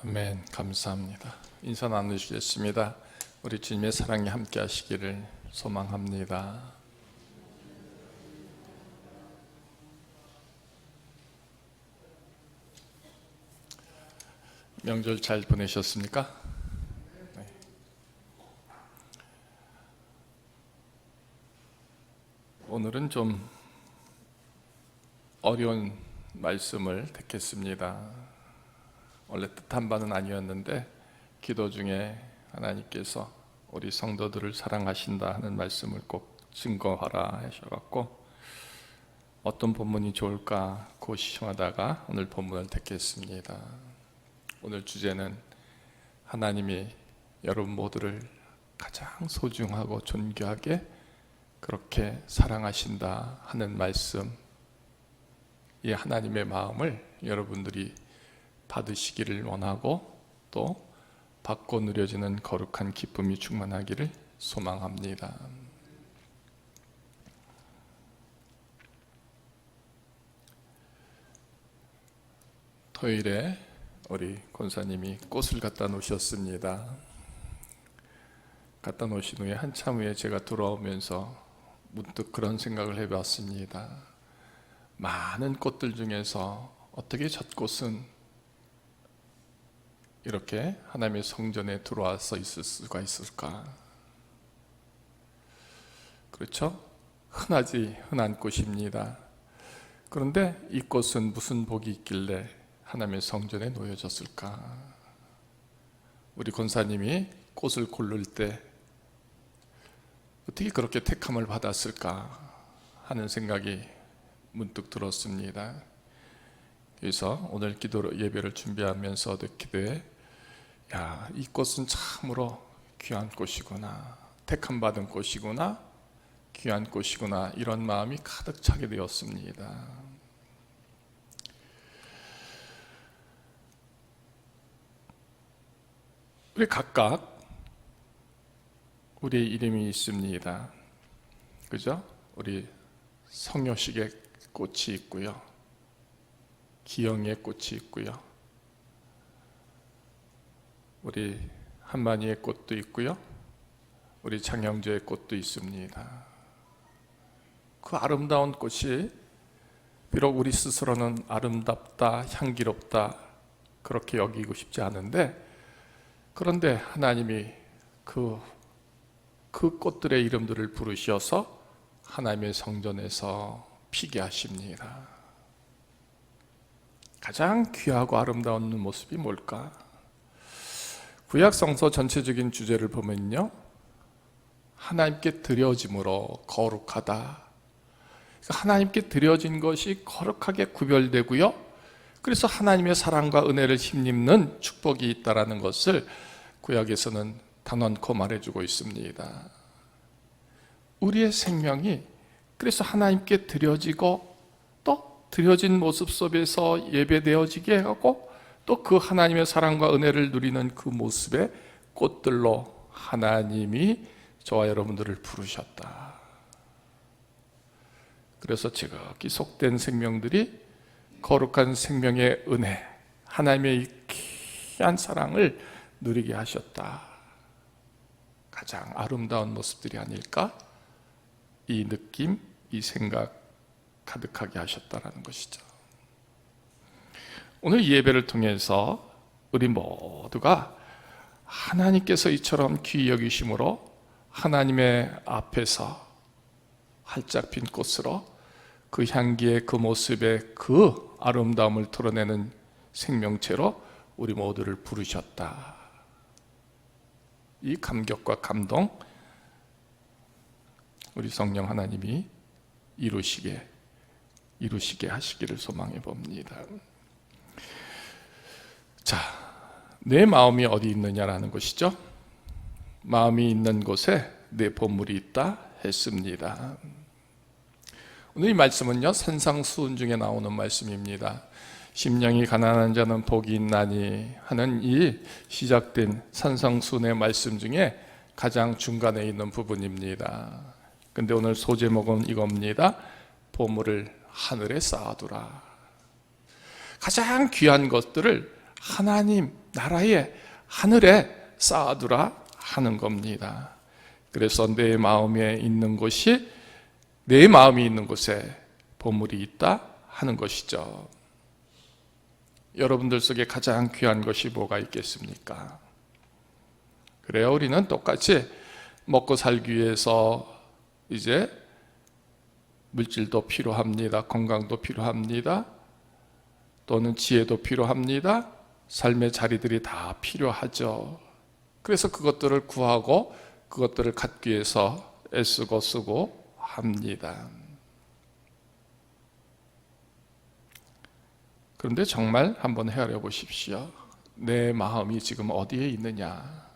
아멘. 감사합니다. 인사 나누시겠습니다. 우리 주님의 사랑이 함께 하시기를 소망합니다. 명절 잘 보내셨습니까? 네. 오늘은 좀 어려운 말씀을 택했습니다. 원래 뜻한 바는 아니었는데 기도 중에 하나님께서 우리 성도들을 사랑하신다 하는 말씀을 꼭 증거하라 하셔갖고 어떤 본문이 좋을까 고심하다가 오늘 본문을 택했습니다. 오늘 주제는 하나님이 여러분 모두를 가장 소중하고 존귀하게 그렇게 사랑하신다 하는 말씀, 이 하나님의 마음을 여러분들이 받으시기를 원하고 또 받고 누려지는 거룩한 기쁨이 충만하기를 소망합니다. 토요일에 우리 권사님이 꽃을 갖다 놓으셨습니다. 갖다 놓으신 후에 한참 후에 제가 돌아오면서 문득 그런 생각을 해봤습니다. 많은 꽃들 중에서 어떻게 젖꽃은 이렇게 하나님의 성전에 들어와서 있을 수가 있을까? 그렇죠? 흔한 꽃입니다. 그런데 이 꽃은 무슨 복이 있길래 하나님의 성전에 놓여졌을까? 우리 권사님이 꽃을 고를 때 어떻게 그렇게 택함을 받았을까 하는 생각이 문득 들었습니다. 그래서 오늘 기도 예배를 준비하면서 기도에 이 꽃은 참으로 귀한 꽃이구나, 택함 받은 꽃이구나, 귀한 꽃이구나, 이런 마음이 가득 차게 되었습니다. 우리 각각 우리의 이름이 있습니다. 그죠? 우리 성효식의 꽃이 있고요, 기영의 꽃이 있고요, 우리 한만희의 꽃도 있고요, 우리 장영조의 꽃도 있습니다. 그 아름다운 꽃이 비록 우리 스스로는 아름답다, 향기롭다 그렇게 여기고 싶지 않은데, 그런데 하나님이 그 꽃들의 이름들을 부르셔서 하나님의 성전에서 피게 하십니다. 가장 귀하고 아름다운 모습이 뭘까? 구약 성서 전체적인 주제를 보면요, 하나님께 드려짐으로 거룩하다. 하나님께 드려진 것이 거룩하게 구별되고요, 그래서 하나님의 사랑과 은혜를 힘입는 축복이 있다는 것을 구약에서는 단언코 말해주고 있습니다. 우리의 생명이 그래서 하나님께 드려지고 또 드려진 모습 속에서 예배되어지게 하고 또 그 하나님의 사랑과 은혜를 누리는 그 모습의 꽃들로 하나님이 저와 여러분들을 부르셨다. 그래서 지극히 속된 생명들이 거룩한 생명의 은혜, 하나님의 귀한 사랑을 누리게 하셨다. 가장 아름다운 모습들이 아닐까? 이 느낌, 이 생각 가득하게 하셨다는 것이죠. 오늘 이 예배를 통해서 우리 모두가 하나님께서 이처럼 귀히 여기심으로 하나님의 앞에서 활짝 핀 꽃으로 그 향기의 그 모습의 그 아름다움을 드러내는 생명체로 우리 모두를 부르셨다. 이 감격과 감동, 우리 성령 하나님이 이루시게 하시기를 소망해 봅니다. 자, 내 마음이 어디 있느냐라는 것이죠. 마음이 있는 곳에 내 보물이 있다 했습니다. 오늘 이 말씀은요, 산상수훈 중에 나오는 말씀입니다. 심령이 가난한 자는 복이 있나니 하는 이 시작된 산상수훈의 말씀 중에 가장 중간에 있는 부분입니다. 근데 오늘 소제목은 이겁니다. 보물을 하늘에 쌓아두라. 가장 귀한 것들을 하나님, 나라에 하늘에 쌓아두라 하는 겁니다. 그래서 내 마음에 있는 곳이 내 마음이 있는 곳에 보물이 있다 하는 것이죠. 여러분들 속에 가장 귀한 것이 뭐가 있겠습니까? 그래요, 우리는 똑같이 먹고 살기 위해서 이제 물질도 필요합니다. 건강도 필요합니다. 또는 지혜도 필요합니다. 삶의 자리들이 다 필요하죠. 그래서 그것들을 구하고 그것들을 갖기 위해서 애쓰고 쓰고 합니다. 그런데 정말 한번 헤아려 보십시오. 내 마음이 지금 어디에 있느냐?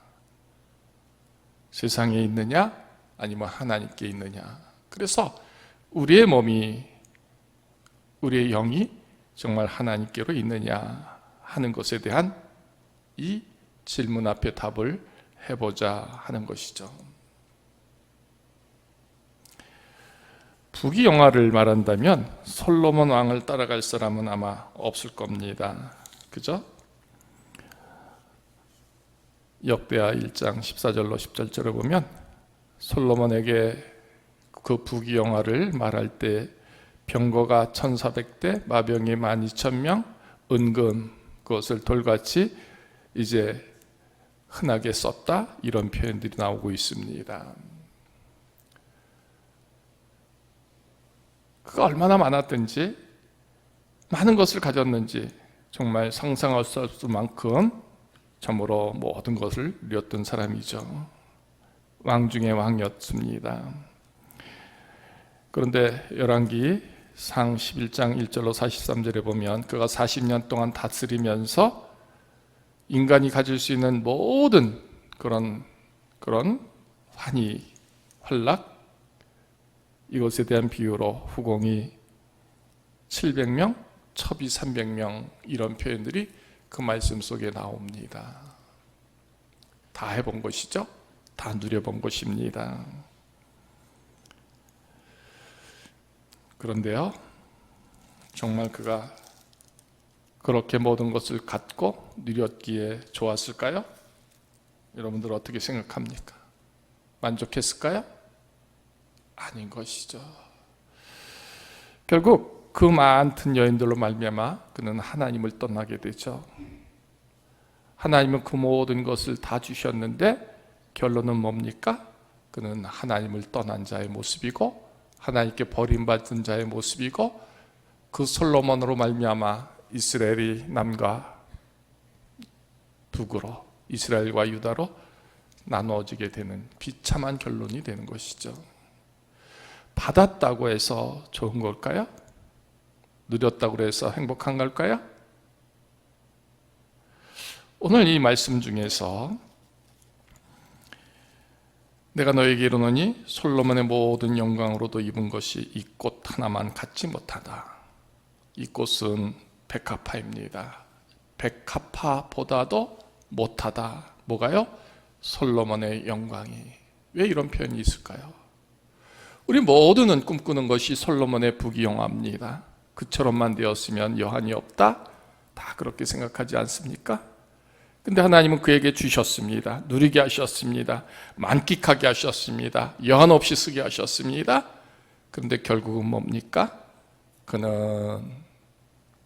세상에 있느냐? 아니면 하나님께 있느냐? 그래서 우리의 몸이, 우리의 영이 정말 하나님께로 있느냐 하는 것에 대한 이 질문 앞에 답을 해보자 하는 것이죠. 부귀영화를 말한다면 솔로몬 왕을 따라갈 사람은 아마 없을 겁니다. 그죠? 역대하 1장 14절로 17절을 보면 솔로몬에게 그 부귀영화를 말할 때 병거가 1400대, 마병이 12,000명, 은금 그것을 돌같이 이제 흔하게 썼다, 이런 표현들이 나오고 있습니다. 그가 얼마나 많았든지, 많은 것을 가졌는지 정말 상상할 수 없을 만큼 참으로 모든 것을 누렸던 사람이죠. 왕 중의 왕이었습니다. 그런데 열왕기 상 11장 1절로 43절에 보면 그가 40년 동안 다스리면서 인간이 가질 수 있는 모든 그런 환희, 환락, 이것에 대한 비유로 후공이 700명, 첩이 300명, 이런 표현들이 그 말씀 속에 나옵니다. 다 해본 것이죠. 다 누려본 것입니다. 그런데요, 정말 그가 그렇게 모든 것을 갖고 누렸기에 좋았을까요? 여러분들 어떻게 생각합니까? 만족했을까요? 아닌 것이죠. 결국 그 많은 여인들로 말미암아 그는 하나님을 떠나게 되죠. 하나님은 그 모든 것을 다 주셨는데 결론은 뭡니까? 그는 하나님을 떠난 자의 모습이고 하나님께 버림받은 자의 모습이고, 그 솔로몬으로 말미암아 이스라엘이 남과 북으로, 이스라엘과 유다로 나누어지게 되는 비참한 결론이 되는 것이죠. 받았다고 해서 좋은 걸까요? 누렸다고 해서 행복한 걸까요? 오늘 이 말씀 중에서 내가 너에게 이르노니 솔로몬의 모든 영광으로도 입은 것이 이 꽃 하나만 갖지 못하다. 이 꽃은 백합화입니다. 백합화보다도 못하다. 뭐가요? 솔로몬의 영광이. 왜 이런 표현이 있을까요? 우리 모두는 꿈꾸는 것이 솔로몬의 부귀영화입니다. 그처럼만 되었으면 여한이 없다. 다 그렇게 생각하지 않습니까? 근데 하나님은 그에게 주셨습니다. 누리게 하셨습니다. 만끽하게 하셨습니다. 여한 없이 쓰게 하셨습니다. 그런데 결국은 뭡니까? 그는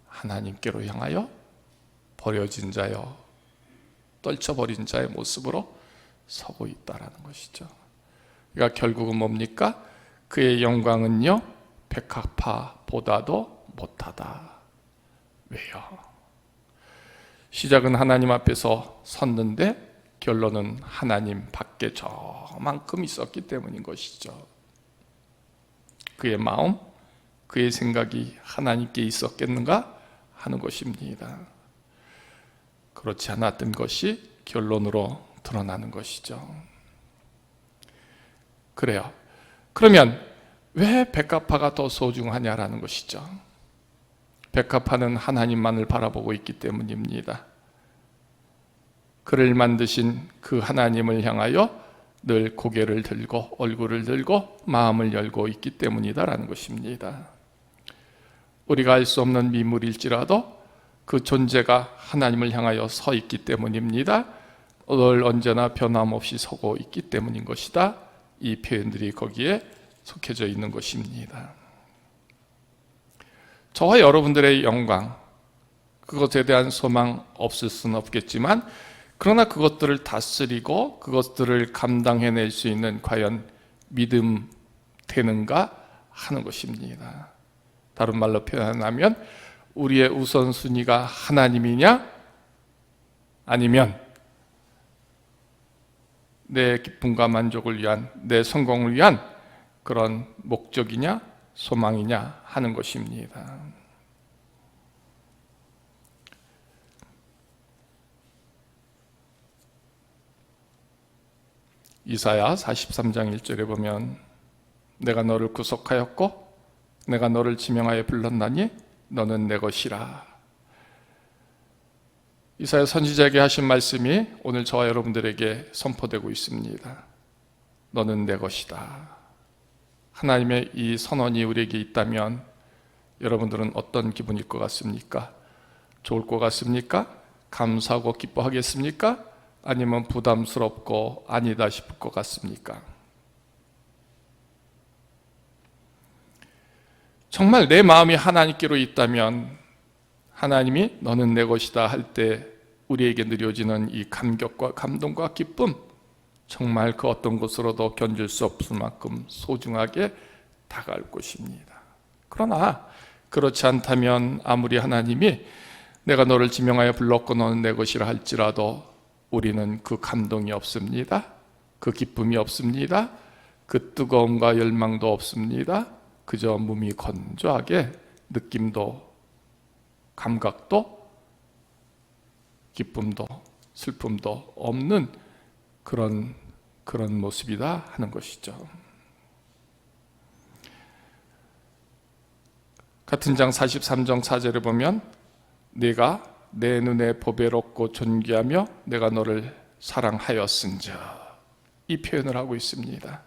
하나님께로 향하여 버려진 자여, 떨쳐버린 자의 모습으로 서고 있다라는 것이죠. 그러니까 결국은 뭡니까? 그의 영광은요, 백합화보다도 못하다. 왜요? 시작은 하나님 앞에서 섰는데 결론은 하나님 밖에 저만큼 있었기 때문인 것이죠. 그의 마음, 그의 생각이 하나님께 있었겠는가 하는 것입니다. 그렇지 않았던 것이 결론으로 드러나는 것이죠. 그래요. 그러면 왜 백합화가 더 소중하냐라는 것이죠. 백합화는 하나님만을 바라보고 있기 때문입니다. 그를 만드신 그 하나님을 향하여 늘 고개를 들고 얼굴을 들고 마음을 열고 있기 때문이다라는 것입니다. 우리가 알 수 없는 미물일지라도 그 존재가 하나님을 향하여 서 있기 때문입니다. 늘 언제나 변함없이 서고 있기 때문인 것이다. 이 표현들이 거기에 속해져 있는 것입니다. 저와 여러분들의 영광, 그것에 대한 소망 없을 수는 없겠지만, 그러나 그것들을 다스리고 그것들을 감당해낼 수 있는 과연 믿음 되는가 하는 것입니다. 다른 말로 표현하면 우리의 우선순위가 하나님이냐, 아니면 내 기쁨과 만족을 위한, 내 성공을 위한 그런 목적이냐 소망이냐 하는 것입니다. 이사야 43장 1절에 보면 내가 너를 구속하였고 내가 너를 지명하여 불렀나니 너는 내 것이라. 이사야 선지자에게 하신 말씀이 오늘 저와 여러분들에게 선포되고 있습니다. 너는 내 것이다. 하나님의 이 선언이 우리에게 있다면 여러분들은 어떤 기분일 것 같습니까? 좋을 것 같습니까? 감사하고 기뻐하겠습니까? 아니면 부담스럽고 아니다 싶을 것 같습니까? 정말 내 마음이 하나님께로 있다면 하나님이 너는 내 것이다 할 때 우리에게 느껴지는 이 감격과 감동과 기쁨, 정말 그 어떤 것으로도 견줄 수 없을 만큼 소중하게 다가올 것입니다. 그러나 그렇지 않다면 아무리 하나님이 내가 너를 지명하여 불렀고 너는 내 것이라 할지라도 우리는 그 감동이 없습니다. 그 기쁨이 없습니다. 그 뜨거움과 열망도 없습니다. 그저 몸이 건조하게 느낌도 감각도 기쁨도 슬픔도 없는 그런 모습이다 하는 것이죠. 같은 장 43장 4절에 보면 네가 내 눈에 보배롭고 존귀하며 내가 너를 사랑하였은즉, 이 표현을 하고 있습니다.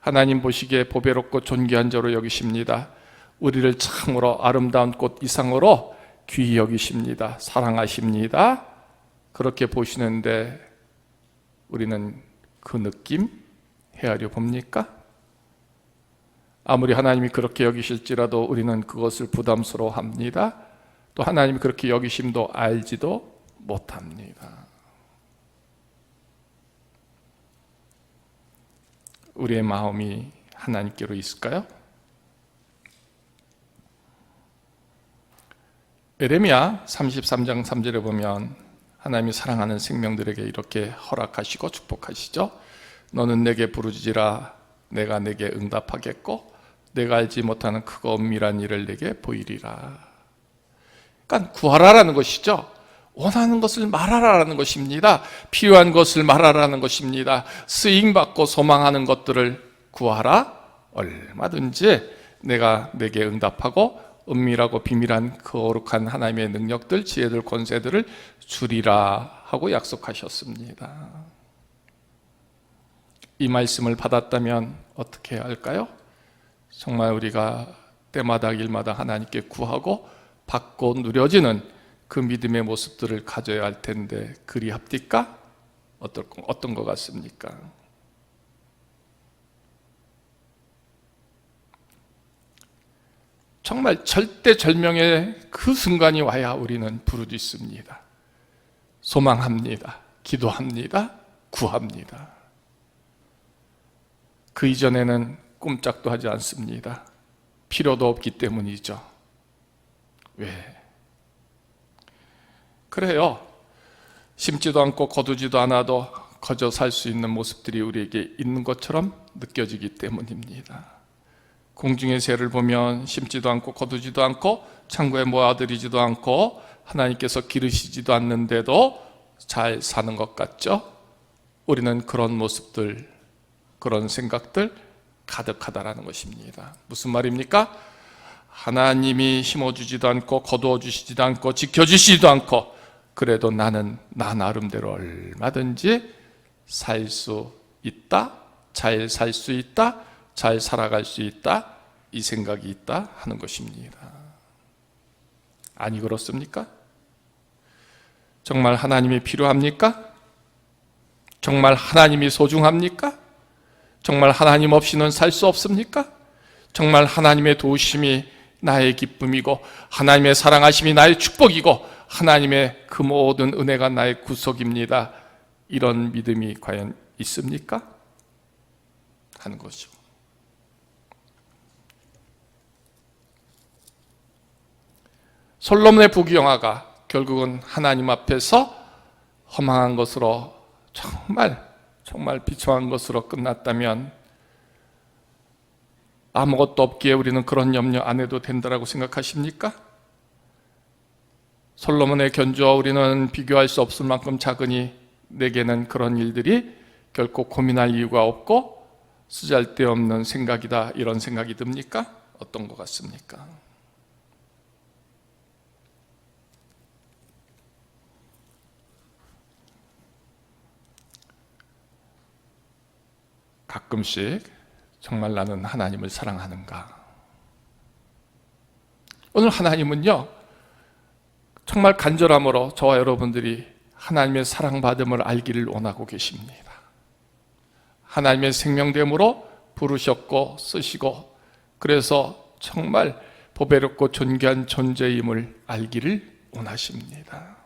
하나님 보시기에 보배롭고 존귀한 자로 여기십니다. 우리를 참으로 아름다운 꽃 이상으로 귀히 여기십니다. 사랑하십니다. 그렇게 보시는데 우리는 그 느낌 헤아려 봅니까? 아무리 하나님이 그렇게 여기실지라도 우리는 그것을 부담스러워합니다. 또 하나님이 그렇게 여기심도 알지도 못합니다. 우리의 마음이 하나님께로 있을까요? 에레미야 33장 3절에 보면 하나님이 사랑하는 생명들에게 이렇게 허락하시고 축복하시죠. 너는 내게 부르짖으라 내가 내게 응답하겠고 내가 알지 못하는 크고 엄밀한 일을 내게 보이리라. 그러니까 구하라라는 것이죠. 원하는 것을 말하라라는 것입니다. 필요한 것을 말하라는 것입니다. 쓰임받고 소망하는 것들을 구하라. 얼마든지 내가 내게 응답하고 은밀하고 비밀한 거룩한 하나님의 능력들, 지혜들, 권세들을 주리라 하고 약속하셨습니다. 이 말씀을 받았다면 어떻게 해야 할까요? 정말 우리가 때마다 일마다 하나님께 구하고 받고 누려지는 그 믿음의 모습들을 가져야 할 텐데 그리합니까? 어떤 것 같습니까? 정말 절대절명의 그 순간이 와야 우리는 부르짖습니다. 소망합니다. 기도합니다. 구합니다. 그 이전에는 꼼짝도 하지 않습니다. 필요도 없기 때문이죠. 왜? 그래요. 심지도 않고 거두지도 않아도 거저 살 수 있는 모습들이 우리에게 있는 것처럼 느껴지기 때문입니다. 공중의 새를 보면 심지도 않고 거두지도 않고 창고에 모아들이지도 않고 하나님께서 기르시지도 않는데도 잘 사는 것 같죠? 우리는 그런 모습들, 그런 생각들 가득하다라는 것입니다. 무슨 말입니까? 하나님이 심어주지도 않고 거두어주시지도 않고 지켜주시지도 않고 그래도 나 나름대로 얼마든지 살 수 있다, 잘 살 수 있다, 잘 살아갈 수 있다, 이 생각이 있다 하는 것입니다. 아니 그렇습니까? 정말 하나님이 필요합니까? 정말 하나님이 소중합니까? 정말 하나님 없이는 살 수 없습니까? 정말 하나님의 도우심이 나의 기쁨이고 하나님의 사랑하심이 나의 축복이고 하나님의 그 모든 은혜가 나의 구속입니다. 이런 믿음이 과연 있습니까? 하는 것이죠. 솔로몬의 부귀영화가 결국은 하나님 앞에서 허망한 것으로 정말 비참한 것으로 끝났다면 아무것도 없기에 우리는 그런 염려 안 해도 된다고 생각하십니까? 솔로몬의 견주와 우리는 비교할 수 없을 만큼 작으니 내게는 그런 일들이 결코 고민할 이유가 없고 쓰잘데없는 생각이다, 이런 생각이 듭니까? 어떤 것 같습니까? 가끔씩 정말 나는 하나님을 사랑하는가? 오늘 하나님은요, 정말 간절함으로 저와 여러분들이 하나님의 사랑받음을 알기를 원하고 계십니다. 하나님의 생명됨으로 부르셨고 쓰시고 그래서 정말 보배롭고 존귀한 존재임을 알기를 원하십니다.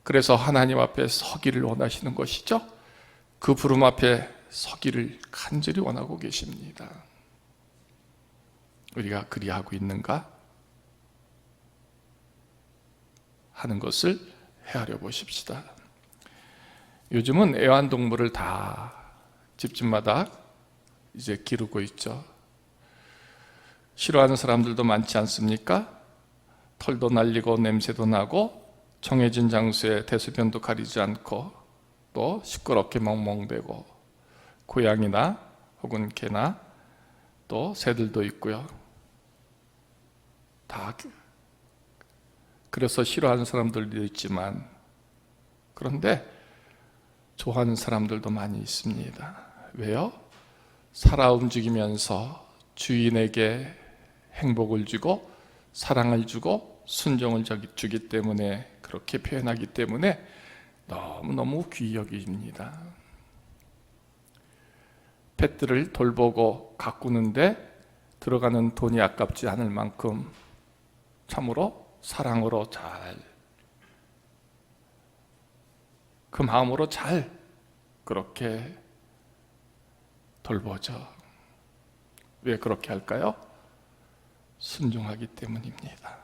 그래서 하나님 앞에 서기를 원하시는 것이죠. 그 부름 앞에 서기를 간절히 원하고 계십니다. 우리가 그리하고 있는가 하는 것을 헤아려 보십시다. 요즘은 애완동물을 다 집집마다 이제 기르고 있죠. 싫어하는 사람들도 많지 않습니까? 털도 날리고 냄새도 나고 정해진 장소에 대소변도 가리지 않고 또 시끄럽게 멍멍대고 고양이나 혹은 개나 또 새들도 있고요. 다 그래서 싫어하는 사람들도 있지만 그런데 좋아하는 사람들도 많이 있습니다. 왜요? 살아 움직이면서 주인에게 행복을 주고 사랑을 주고 순종을 주기 때문에 그렇게 표현하기 때문에 너무너무 귀히 여깁니다. 펫들을 돌보고 가꾸는데 들어가는 돈이 아깝지 않을 만큼 참으로 사랑으로 잘, 그 마음으로 잘 그렇게 돌보죠. 왜 그렇게 할까요? 순종하기 때문입니다.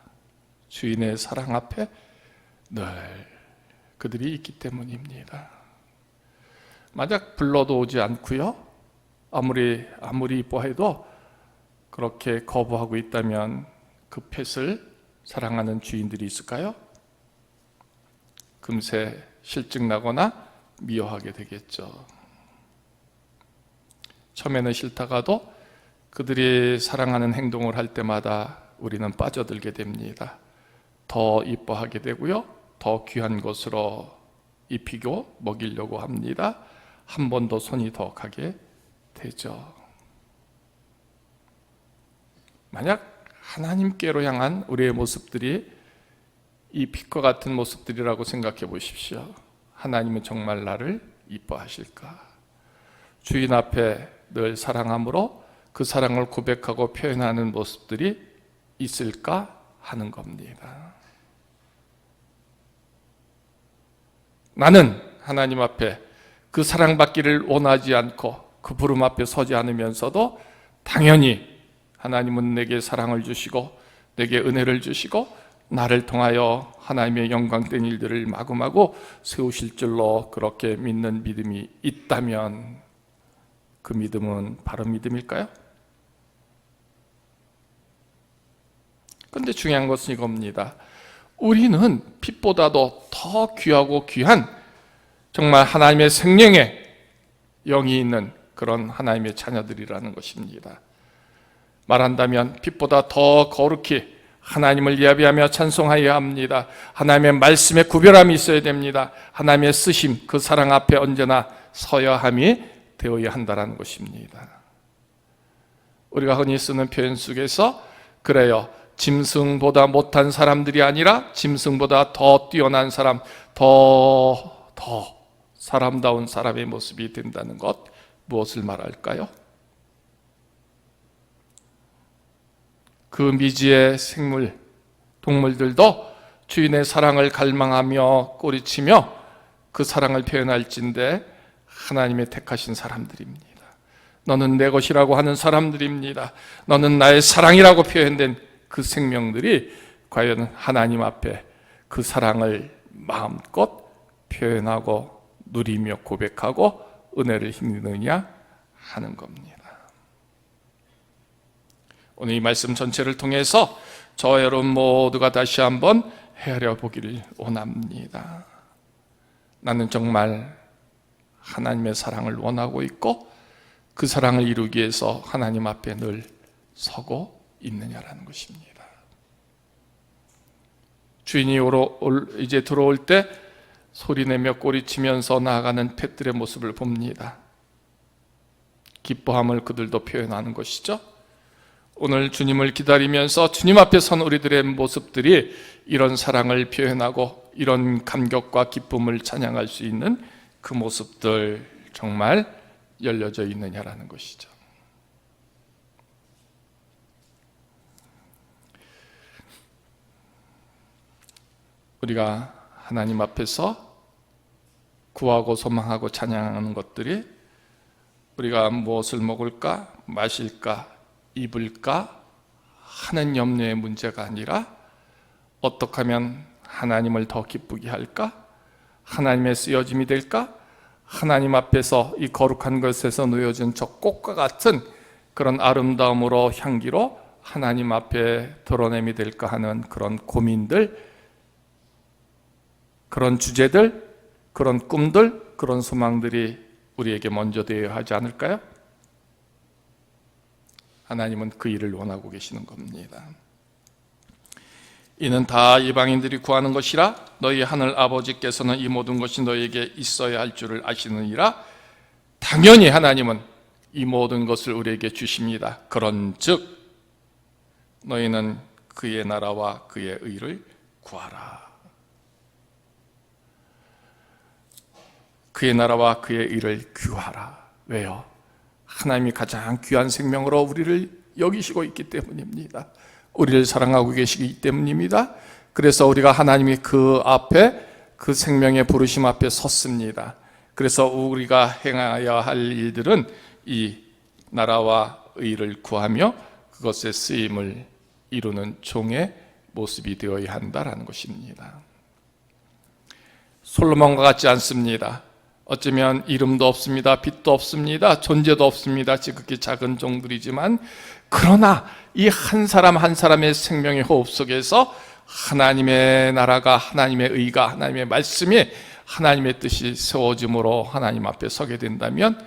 주인의 사랑 앞에 늘 그들이 있기 때문입니다. 만약 불러도 오지 않고요, 아무리 이뻐해도 그렇게 거부하고 있다면 그 펫을 사랑하는 주인들이 있을까요? 금세 실증나거나 미워하게 되겠죠. 처음에는 싫다가도 그들이 사랑하는 행동을 할 때마다 우리는 빠져들게 됩니다. 더 이뻐하게 되고요, 더 귀한 것으로 입히고 먹이려고 합니다. 한 번 더 손이 더 가게 되죠. 만약 하나님께로 향한 우리의 모습들이 이 빛과 같은 모습들이라고 생각해 보십시오. 하나님은 정말 나를 이뻐하실까? 주인 앞에 늘 사랑함으로 그 사랑을 고백하고 표현하는 모습들이 있을까 하는 겁니다. 나는 하나님 앞에 그 사랑받기를 원하지 않고 그 부름 앞에 서지 않으면서도 당연히 하나님은 내게 사랑을 주시고 내게 은혜를 주시고 나를 통하여 하나님의 영광된 일들을 마구마구 세우실 줄로 그렇게 믿는 믿음이 있다면 그 믿음은 바른 믿음일까요? 그런데 중요한 것은 이겁니다. 우리는 빛보다도 더 귀하고 귀한 정말 하나님의 생명의 영이 있는 그런 하나님의 자녀들이라는 것입니다. 말한다면 빛보다 더 거룩히 하나님을 예배하며 찬송하여야 합니다. 하나님의 말씀에 구별함이 있어야 됩니다. 하나님의 쓰심, 그 사랑 앞에 언제나 서야 함이 되어야 한다는 것입니다. 우리가 흔히 쓰는 표현 속에서 그래요, 짐승보다 못한 사람들이 아니라 짐승보다 더 뛰어난 사람, 더 사람다운 사람의 모습이 된다는 것, 무엇을 말할까요? 그 미지의 생물, 동물들도 주인의 사랑을 갈망하며 꼬리치며 그 사랑을 표현할진대 하나님의 택하신 사람들입니다. 너는 내 것이라고 하는 사람들입니다. 너는 나의 사랑이라고 표현된 그 생명들이 과연 하나님 앞에 그 사랑을 마음껏 표현하고 누리며 고백하고 은혜를 힘느냐 하는 겁니다. 오늘 이 말씀 전체를 통해서 저와 여러분 모두가 다시 한번 헤아려 보기를 원합니다. 나는 정말 하나님의 사랑을 원하고 있고 그 사랑을 이루기 위해서 하나님 앞에 늘 서고 있느냐라는 것입니다. 주인이 이제 들어올 때 소리내며 꼬리치면서 나아가는 펫들의 모습을 봅니다. 기뻐함을 그들도 표현하는 것이죠. 오늘 주님을 기다리면서 주님 앞에 선 우리들의 모습들이 이런 사랑을 표현하고 이런 감격과 기쁨을 찬양할 수 있는 그 모습들 정말 열려져 있느냐라는 것이죠. 우리가 하나님 앞에서 구하고 소망하고 찬양하는 것들이 우리가 무엇을 먹을까, 마실까, 입을까 하는 염려의 문제가 아니라 어떻게 하면 하나님을 더 기쁘게 할까? 하나님의 쓰여짐이 될까? 하나님 앞에서 이 거룩한 것에서 놓여진 저 꽃과 같은 그런 아름다움으로 향기로 하나님 앞에 드러냄이 될까 하는 그런 고민들, 그런 주제들, 그런 꿈들, 그런 소망들이 우리에게 먼저 되어야 하지 않을까요? 하나님은 그 일을 원하고 계시는 겁니다. 이는 다 이방인들이 구하는 것이라 너희 하늘 아버지께서는 이 모든 것이 너희에게 있어야 할 줄을 아시느니라. 당연히 하나님은 이 모든 것을 우리에게 주십니다. 그런즉 너희는 그의 나라와 그의 의를 구하라. 그의 나라와 그의 의를 구하라. 왜요? 하나님이 가장 귀한 생명으로 우리를 여기시고 있기 때문입니다. 우리를 사랑하고 계시기 때문입니다. 그래서 우리가 하나님이 그 앞에 그 생명의 부르심 앞에 섰습니다. 그래서 우리가 행해야 할 일들은 이 나라와 의를 구하며 그것의 쓰임을 이루는 종의 모습이 되어야 한다라는 것입니다. 솔로몬과 같지 않습니다. 어쩌면 이름도 없습니다. 빛도 없습니다. 존재도 없습니다. 지극히 작은 종들이지만 그러나 이 한 사람 한 사람의 생명의 호흡 속에서 하나님의 나라가, 하나님의 의가, 하나님의 말씀이, 하나님의 뜻이 세워짐으로 하나님 앞에 서게 된다면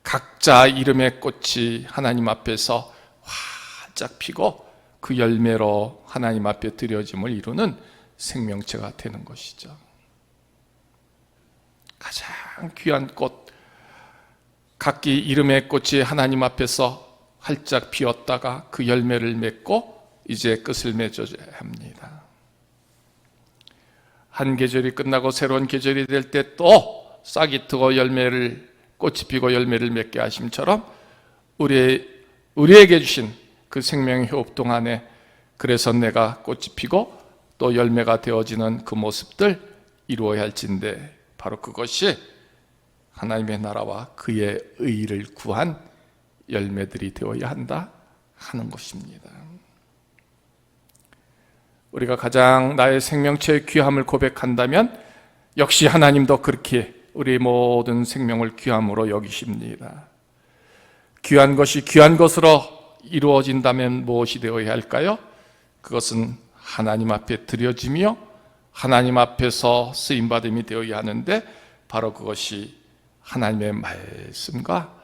각자 이름의 꽃이 하나님 앞에서 활짝 피고 그 열매로 하나님 앞에 드려짐을 이루는 생명체가 되는 것이죠. 가장 귀한 꽃, 각기 이름의 꽃이 하나님 앞에서 활짝 피었다가 그 열매를 맺고 이제 끝을 맺어야 합니다. 한 계절이 끝나고 새로운 계절이 될 때 또 싹이 트고 꽃이 피고 열매를 맺게 하심처럼 우리에게 주신 그 생명의 호흡 동안에 그래서 내가 꽃이 피고 또 열매가 되어지는 그 모습들 이루어야 할진데 바로 그것이 하나님의 나라와 그의 의를 구한 열매들이 되어야 한다 하는 것입니다. 우리가 가장 나의 생명체의 귀함을 고백한다면 역시 하나님도 그렇게 우리 모든 생명을 귀함으로 여기십니다. 귀한 것이 귀한 것으로 이루어진다면 무엇이 되어야 할까요? 그것은 하나님 앞에 드려지며 하나님 앞에서 쓰임받음이 되어야 하는데 바로 그것이 하나님의 말씀과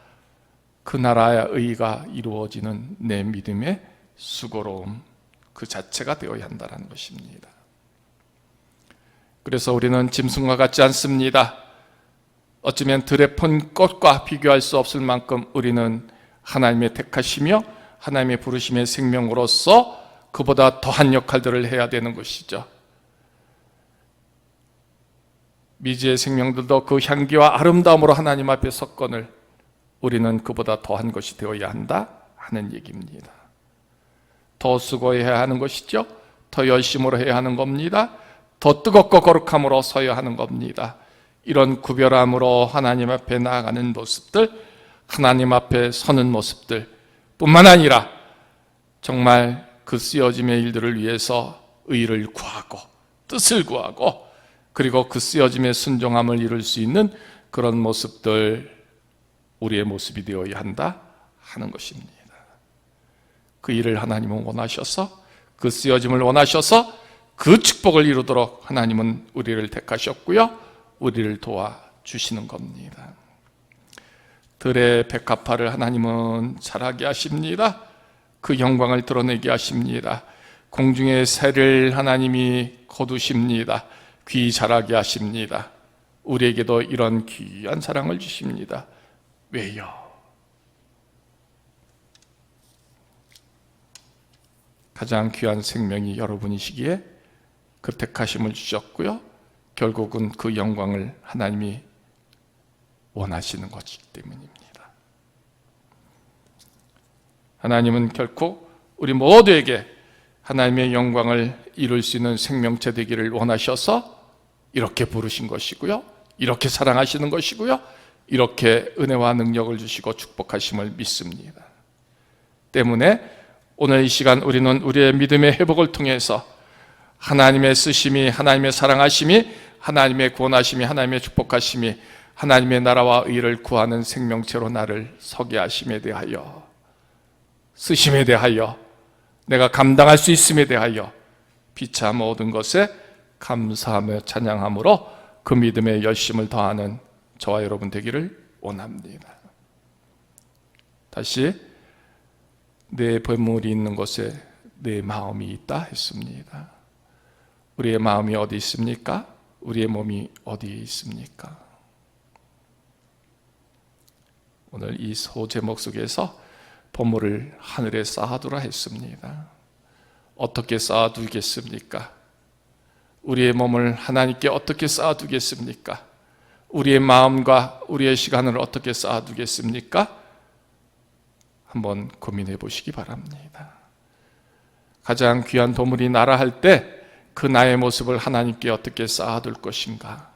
그 나라의 의가 이루어지는 내 믿음의 수고로움 그 자체가 되어야 한다는 것입니다. 그래서 우리는 짐승과 같지 않습니다. 어쩌면 들에 핀 꽃과 비교할 수 없을 만큼 우리는 하나님의 택하시며 하나님의 부르심의 생명으로서 그보다 더한 역할들을 해야 되는 것이죠. 미지의 생명들도 그 향기와 아름다움으로 하나님 앞에 섰거늘 우리는 그보다 더한 것이 되어야 한다 하는 얘기입니다. 더 수고해야 하는 것이죠. 더 열심으로 해야 하는 겁니다. 더 뜨겁고 거룩함으로 서야 하는 겁니다. 이런 구별함으로 하나님 앞에 나아가는 모습들, 하나님 앞에 서는 모습들 뿐만 아니라 정말 그 쓰여짐의 일들을 위해서 의를 구하고 뜻을 구하고 그리고 그 쓰여짐의 순종함을 이룰 수 있는 그런 모습들, 우리의 모습이 되어야 한다 하는 것입니다. 그 일을 하나님은 원하셔서, 그 쓰여짐을 원하셔서 그 축복을 이루도록 하나님은 우리를 택하셨고요, 우리를 도와주시는 겁니다. 들의 백합화를 하나님은 자라게 하십니다. 그 영광을 드러내게 하십니다. 공중의 새를 하나님이 거두십니다. 귀 자라게 하십니다. 우리에게도 이런 귀한 사랑을 주십니다. 왜요? 가장 귀한 생명이 여러분이시기에 그 택하심을 주셨고요, 결국은 그 영광을 하나님이 원하시는 것이기 때문입니다. 하나님은 결코 우리 모두에게 하나님의 영광을 이룰 수 있는 생명체 되기를 원하셔서 이렇게 부르신 것이고요, 이렇게 사랑하시는 것이고요, 이렇게 은혜와 능력을 주시고 축복하심을 믿습니다. 때문에 오늘 이 시간 우리는 우리의 믿음의 회복을 통해서 하나님의 쓰심이, 하나님의 사랑하심이, 하나님의 구원하심이, 하나님의 축복하심이, 하나님의 나라와 의를 구하는 생명체로 나를 서게 하심에 대하여, 쓰심에 대하여, 내가 감당할 수 있음에 대하여 피차 모든 것에 감사하며 찬양함으로 그 믿음의 열심을 더하는 저와 여러분 되기를 원합니다. 다시, 내 보물이 있는 곳에 내 마음이 있다 했습니다. 우리의 마음이 어디 있습니까? 우리의 몸이 어디에 있습니까? 오늘 이 소제목 속에서 보물을 하늘에 쌓아두라 했습니다. 어떻게 쌓아두겠습니까? 우리의 몸을 하나님께 어떻게 쌓아두겠습니까? 우리의 마음과 우리의 시간을 어떻게 쌓아두겠습니까? 한번 고민해 보시기 바랍니다. 가장 귀한 보물이 나라 할 때 그 나의 모습을 하나님께 어떻게 쌓아둘 것인가?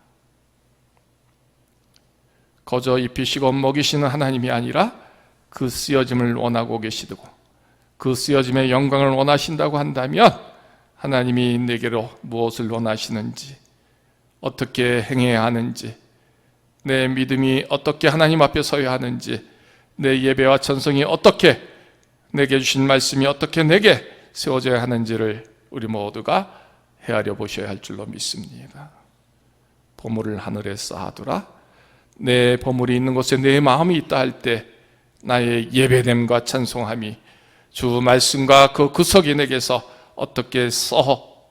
거저 입히시고 먹이시는 하나님이 아니라 그 쓰여짐을 원하고 계시고 그 쓰여짐의 영광을 원하신다고 한다면 하나님이 내게로 무엇을 원하시는지, 어떻게 행해야 하는지, 내 믿음이 어떻게 하나님 앞에 서야 하는지, 내 예배와 전성이 어떻게, 내게 주신 말씀이 어떻게 내게 세워져야 하는지를 우리 모두가 헤아려 보셔야 할 줄로 믿습니다. 보물을 하늘에 쌓아두라. 내 보물이 있는 곳에 내 마음이 있다 할 때 나의 예배됨과 찬송함이 주 말씀과 그 구석이 내게서 어떻게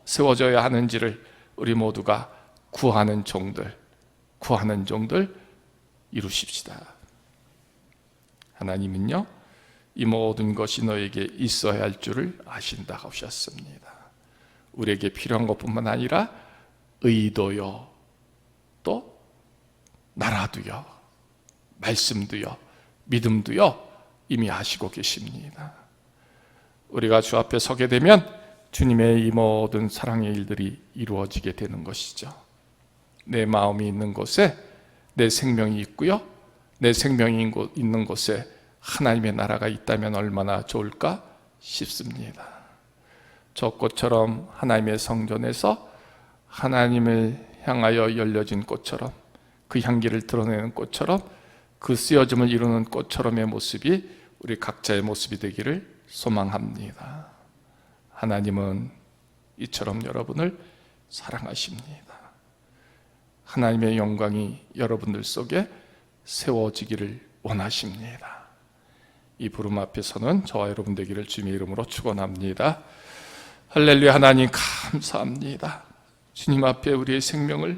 세워져야 하는지를 우리 모두가 구하는 종들 이루십시다. 하나님은요, 이 모든 것이 너에게 있어야 할 줄을 아신다고 하셨습니다. 우리에게 필요한 것뿐만 아니라 의도요, 또 나라도요, 말씀도요, 믿음도요 이미 아시고 계십니다. 우리가 주 앞에 서게 되면 주님의 이 모든 사랑의 일들이 이루어지게 되는 것이죠. 내 마음이 있는 곳에 내 생명이 있고요, 내 생명이 있는 곳에 하나님의 나라가 있다면 얼마나 좋을까 싶습니다. 저 꽃처럼 하나님의 성전에서 하나님을 향하여 열려진 꽃처럼, 그 향기를 드러내는 꽃처럼, 그 쓰여짐을 이루는 꽃처럼의 모습이 우리 각자의 모습이 되기를 소망합니다. 하나님은 이처럼 여러분을 사랑하십니다. 하나님의 영광이 여러분들 속에 세워지기를 원하십니다. 이 부름 앞에서는 저와 여러분 되기를 주님의 이름으로 축원합니다. 할렐루야. 하나님 감사합니다. 주님 앞에 우리의 생명을